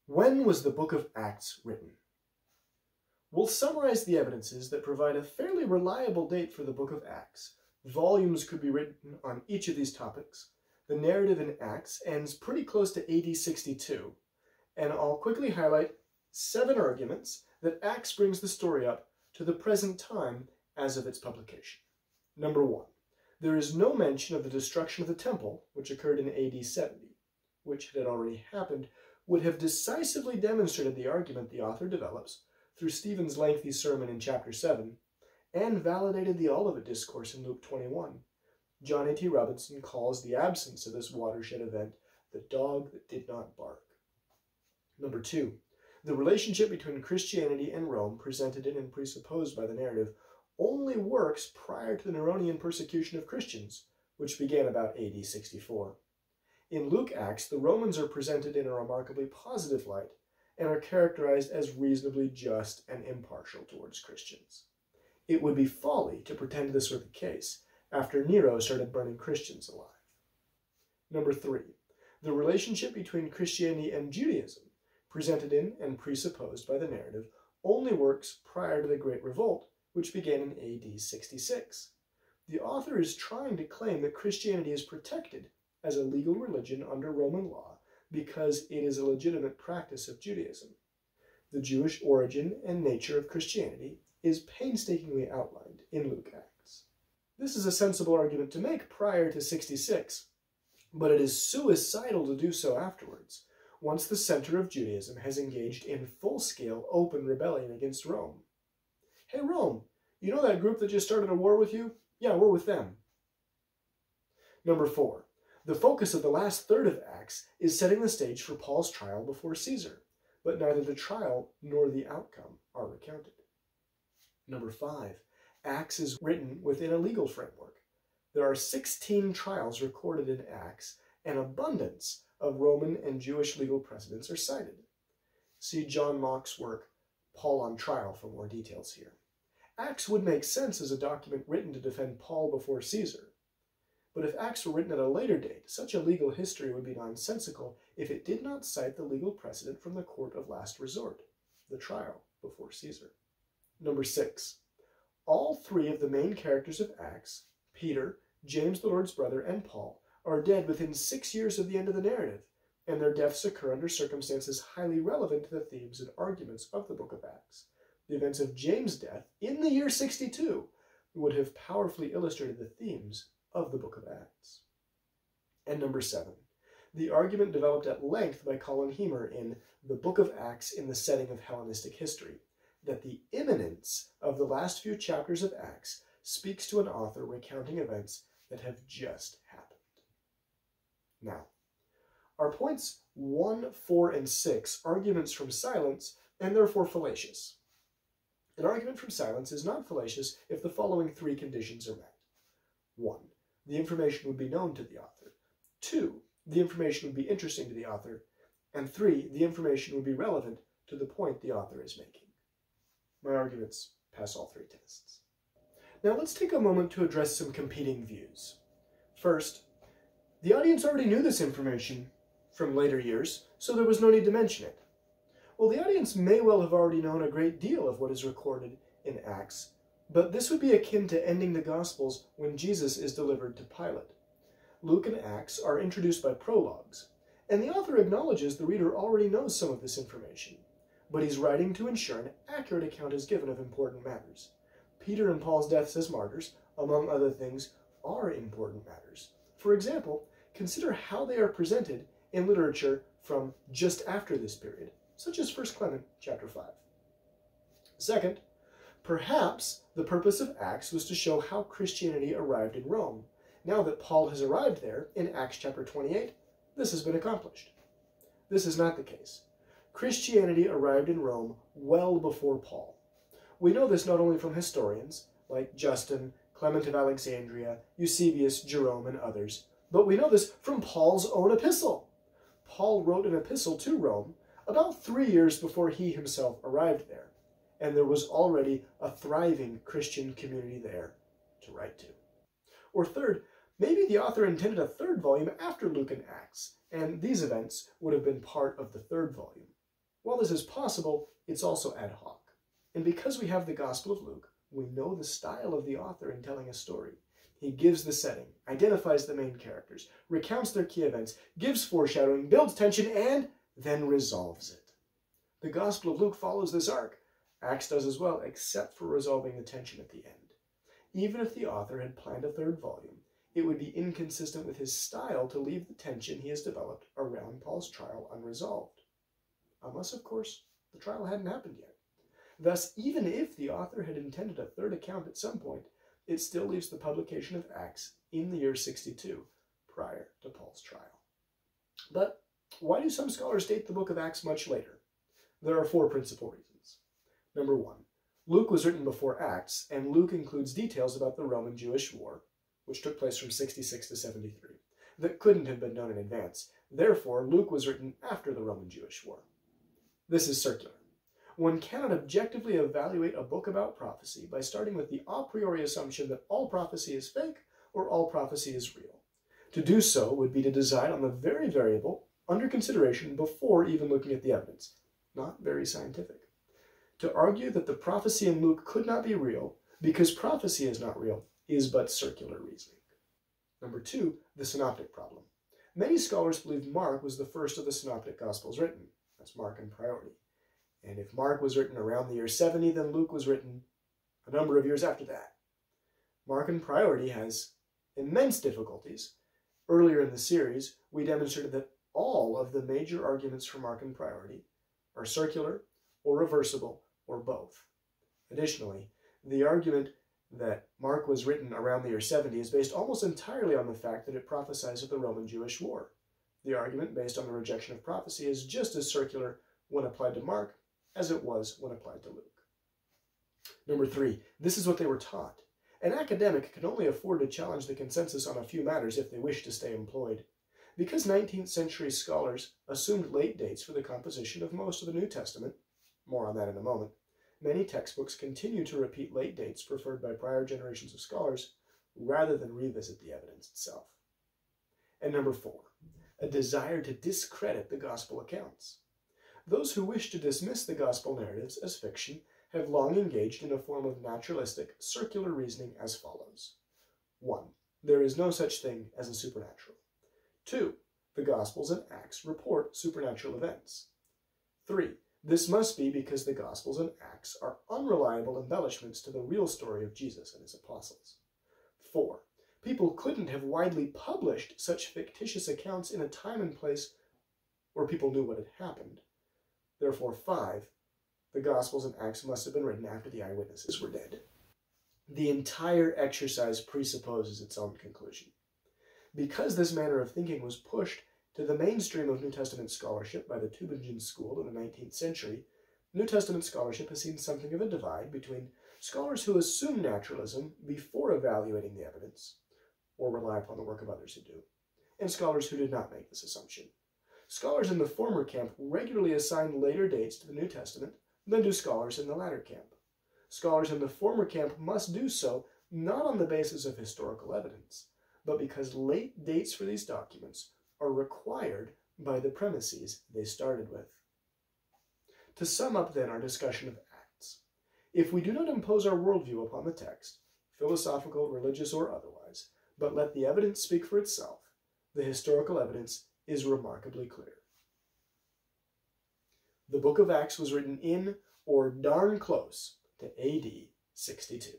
When was the book of Acts written? We'll summarize the evidences that provide a fairly reliable date for the book of Acts. Volumes could be written on each of these topics. The narrative in Acts ends pretty close to AD 62, and I'll quickly highlight 7 arguments that Acts brings the story up to the present time as of its publication. Number 1, there is no mention of the destruction of the temple, which occurred in AD 70, which had already happened, would have decisively demonstrated the argument the author develops through Stephen's lengthy sermon in chapter 7, and validated the Olivet Discourse in Luke 21. John A.T. Robinson calls the absence of this watershed event the dog that did not bark. Number 2, the relationship between Christianity and Rome presented in and presupposed by the narrative only works prior to the Neronian persecution of Christians, which began about AD 64. In Luke Acts, the Romans are presented in a remarkably positive light and are characterized as reasonably just and impartial towards Christians. It would be folly to pretend this were the case after Nero started burning Christians alive. Number 3, the relationship between Christianity and Judaism, presented in and presupposed by the narrative, only works prior to the Great Revolt, which began in AD 66. The author is trying to claim that Christianity is protected as a legal religion under Roman law because it is a legitimate practice of Judaism. The Jewish origin and nature of Christianity is painstakingly outlined in Luke Acts. This is a sensible argument to make prior to 66, but it is suicidal to do so afterwards, once the center of Judaism has engaged in full-scale open rebellion against Rome. Hey Rome, you know that group that just started a war with you? Yeah, we're with them. Number 4, the focus of the last third of Acts is setting the stage for Paul's trial before Caesar, but neither the trial nor the outcome are recounted. Number 5, Acts is written within a legal framework. There are 16 trials recorded in Acts, and abundance of Roman and Jewish legal precedents are cited. See John Mock's work, Paul on Trial, for more details here. Acts would make sense as a document written to defend Paul before Caesar. But if Acts were written at a later date, such a legal history would be nonsensical if it did not cite the legal precedent from the court of last resort, the trial before Caesar. Number 6, all 3 of the main characters of Acts, Peter, James the Lord's brother, and Paul, are dead within 6 years of the end of the narrative, and their deaths occur under circumstances highly relevant to the themes and arguments of the book of Acts. The events of James' death in the year 62 would have powerfully illustrated the themes of the book of Acts. And number 7, the argument developed at length by Colin Hemer in The Book of Acts in the Setting of Hellenistic History, that the imminence of the last few chapters of Acts speaks to an author recounting events that have just happened. Now, our points 1, 4, and 6, arguments from silence, and therefore fallacious. An argument from silence is not fallacious if the following 3 conditions are met. 1, the information would be known to the author. 2, the information would be interesting to the author. And 3, the information would be relevant to the point the author is making. My arguments pass all 3 tests. Now let's take a moment to address some competing views. First, the audience already knew this information from later years, so there was no need to mention it. Well, the audience may well have already known a great deal of what is recorded in Acts, but this would be akin to ending the Gospels when Jesus is delivered to Pilate. Luke and Acts are introduced by prologues, and the author acknowledges the reader already knows some of this information, but he's writing to ensure an accurate account is given of important matters. Peter and Paul's deaths as martyrs, among other things, are important matters. For example, consider how they are presented in literature from just after this period, such as 1 Clement chapter 5. Second, perhaps the purpose of Acts was to show how Christianity arrived in Rome. Now that Paul has arrived there in Acts chapter 28, this has been accomplished. This is not the case. Christianity arrived in Rome well before Paul. We know this not only from historians like Justin, Clement of Alexandria, Eusebius, Jerome, and others, but we know this from Paul's own epistle. Paul wrote an epistle to Rome about 3 years before he himself arrived there, and there was already a thriving Christian community there to write to. Or third, maybe the author intended a 3rd volume after Luke and Acts, and these events would have been part of the 3rd volume. while this is possible, it's also ad hoc. And because we have the Gospel of Luke, we know the style of the author in telling a story. He gives the setting, identifies the main characters, recounts their key events, gives foreshadowing, builds tension, and then resolves it. The Gospel of Luke follows this arc. Acts does as well, except for resolving the tension at the end. Even if the author had planned a third volume, it would be inconsistent with his style to leave the tension he has developed around Paul's trial unresolved. Unless, of course, the trial hadn't happened yet. Thus, even if the author had intended a third account at some point, it still leaves the publication of Acts in the year 62, prior to Paul's trial. But why do some scholars date the book of Acts much later? There are 4 principal reasons. Number 1, Luke was written before Acts, and Luke includes details about the Roman-Jewish War, which took place from 66 to 73, that couldn't have been known in advance. Therefore, Luke was written after the Roman-Jewish War. This is circular. One cannot objectively evaluate a book about prophecy by starting with the a priori assumption that all prophecy is fake or all prophecy is real. To do so would be to decide on the very variable under consideration before even looking at the evidence. Not very scientific. To argue that the prophecy in Luke could not be real because prophecy is not real is but circular reasoning. Number 2, the synoptic problem. Many scholars believe Mark was the first of the synoptic gospels written. That's Mark in priority. And if Mark was written around the year 70, then Luke was written a number of years after that. Mark in priority has immense difficulties. Earlier in the series, we demonstrated that all of the major arguments for Mark in priority are circular or reversible or both. Additionally, the argument that Mark was written around the year 70 is based almost entirely on the fact that it prophesies of the Roman-Jewish War. The argument based on the rejection of prophecy is just as circular when applied to Mark as it was when applied to Luke. Number 3, this is what they were taught. An academic can only afford to challenge the consensus on a few matters if they wish to stay employed. Because 19th century scholars assumed late dates for the composition of most of the New Testament, more on that in a moment, many textbooks continue to repeat late dates preferred by prior generations of scholars rather than revisit the evidence itself. And number 4, a desire to discredit the gospel accounts. Those who wish to dismiss the gospel narratives as fiction have long engaged in a form of naturalistic, circular reasoning as follows. 1. There is no such thing as a supernatural. 2. The Gospels and Acts report supernatural events. 3. This must be because the Gospels and Acts are unreliable embellishments to the real story of Jesus and his apostles. 4. People couldn't have widely published such fictitious accounts in a time and place where people knew what had happened. Therefore, 5. The Gospels and Acts must have been written after the eyewitnesses were dead. The entire exercise presupposes its own conclusion. Because this manner of thinking was pushed to the mainstream of New Testament scholarship by the Tübingen school in the 19th century, New Testament scholarship has seen something of a divide between scholars who assume naturalism before evaluating the evidence, or rely upon the work of others who do, and scholars who did not make this assumption. Scholars in the former camp regularly assign later dates to the New Testament than do scholars in the latter camp. Scholars in the former camp must do so not on the basis of historical evidence, but because late dates for these documents are required by the premises they started with. To sum up then our discussion of Acts, if we do not impose our worldview upon the text, philosophical, religious, or otherwise, but let the evidence speak for itself, the historical evidence is remarkably clear. The book of Acts was written in, or darn close, to AD 62.